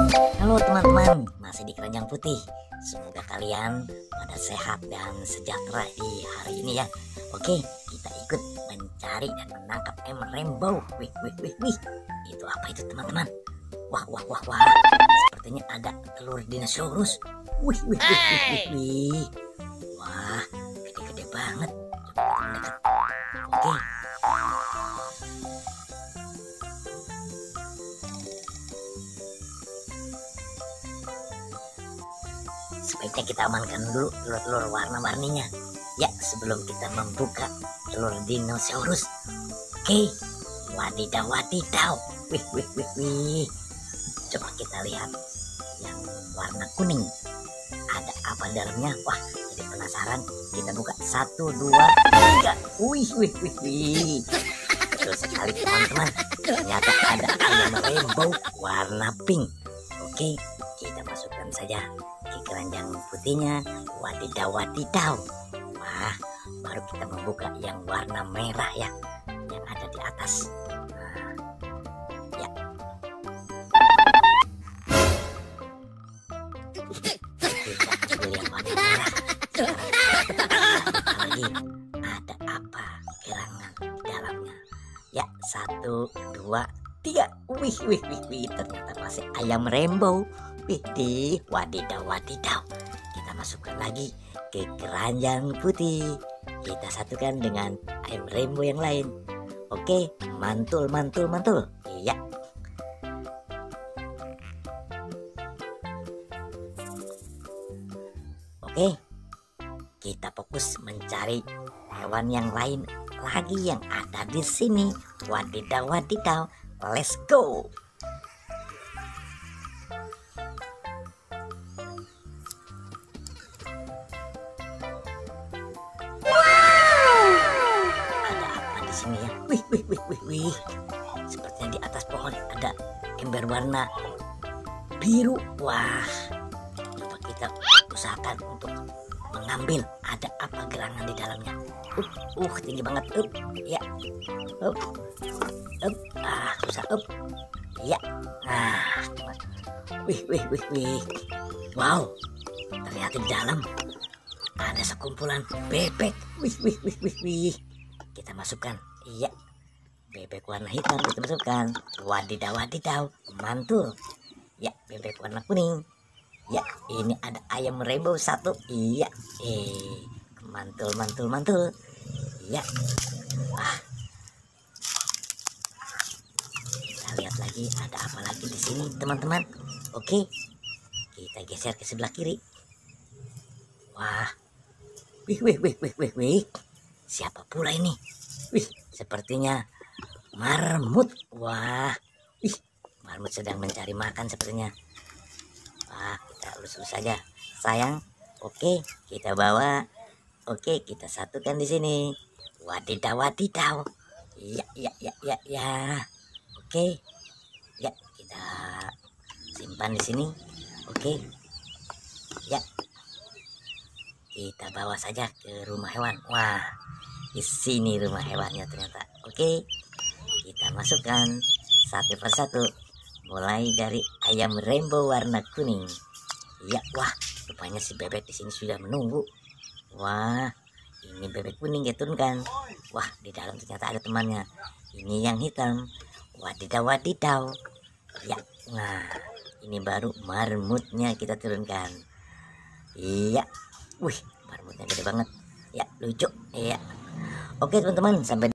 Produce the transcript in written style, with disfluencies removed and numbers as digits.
Halo teman-teman, masih di Keranjang Putih. Semoga kalian pada sehat dan sejahtera di hari ini ya. Oke, kita ikut mencari dan menangkap rainbow. Wih, wih, wih, wih. Itu apa itu teman-teman? Wah, wah, wah, wah. Sepertinya ada telur dinosaurus. Wih, wih, wih, wih, wih, wih. Wah, gede-gede banget. Coba kita mendekat. Oke. Sebaiknya kita amankan dulu telur-telur warna-warninya ya sebelum kita membuka telur dinosaurus. Oke, wadidaw wadidaw, wih wih wih wih. Coba kita lihat yang warna kuning, ada apa dalamnya? Wah, jadi penasaran. Kita buka 1, 2, 3. Wih wih wih wih. Betul sekali teman-teman, ternyata ada ayam rainbow warna pink. Oke, kita masukkan saja ke keranjang putihnya. Wadidaw wadidaw. Wah, baru kita membuka yang warna merah ya, yang ada di atas. Nah, ya. Kita ambil yang warna merah. Lagi ada apa gerangan di dalamnya? Ya, 1, 2, 3. Wih wih wih wih, ternyata masih ayam rainbow. Wih, wadidaw wadidaw. Kita masukkan lagi ke keranjang putih. Kita satukan dengan ayam rainbow yang lain. Oke, mantul mantul mantul. Iya. Oke, kita fokus mencari hewan yang lain lagi yang ada di sini. Wadidaw wadidaw. Let's go. Sini ya. Wih wih wih wih wih. Sepertinya di atas pohon ada ember warna biru. Wah, coba kita usahakan untuk mengambil. Ada apa gerangan di dalamnya? Tinggi banget. Ya. Susah. Ya. Nah, wih wih wih wih. Wow, ternyata di dalam ada sekumpulan bebek. Wih wih wih wih wih. Kita masukkan. Iya, bebek warna hitam kita masukkan. Wadidaw wadidaw, mantul. Ya, bebek warna kuning. Ya, ini ada ayam rainbow 1. Iya, mantul mantul mantul. Ya, kita lihat lagi ada apa lagi di sini teman-teman. Oke, kita geser ke sebelah kiri. Wah, wih wih wih wih wih wih. Siapa pula ini? Wih, sepertinya marmut. Wah, wih, marmut sedang mencari makan sepertinya. Wah, kita elus-elus saja, sayang. Oke, kita bawa. Oke, kita satukan di sini. Wadidaw wadidaw. Ya, ya, ya, ya, ya. Oke, ya kita simpan di sini. Oke, ya. Kita bawa saja ke rumah hewan. Wah, di sini rumah hewannya ternyata. Oke, kita masukkan satu persatu. Mulai dari ayam rainbow warna kuning. Ya, wah, rupanya si bebek di sini sudah menunggu. Wah, ini bebek kuning ya turunkan. Wah, di dalam ternyata ada temannya. Ini yang hitam. Wadidaw wadidaw. Ya, nah, ini baru marmutnya kita turunkan. Iya. Wih, marmutnya gede banget. Ya, lucu. Iya. Oke teman-teman, sampai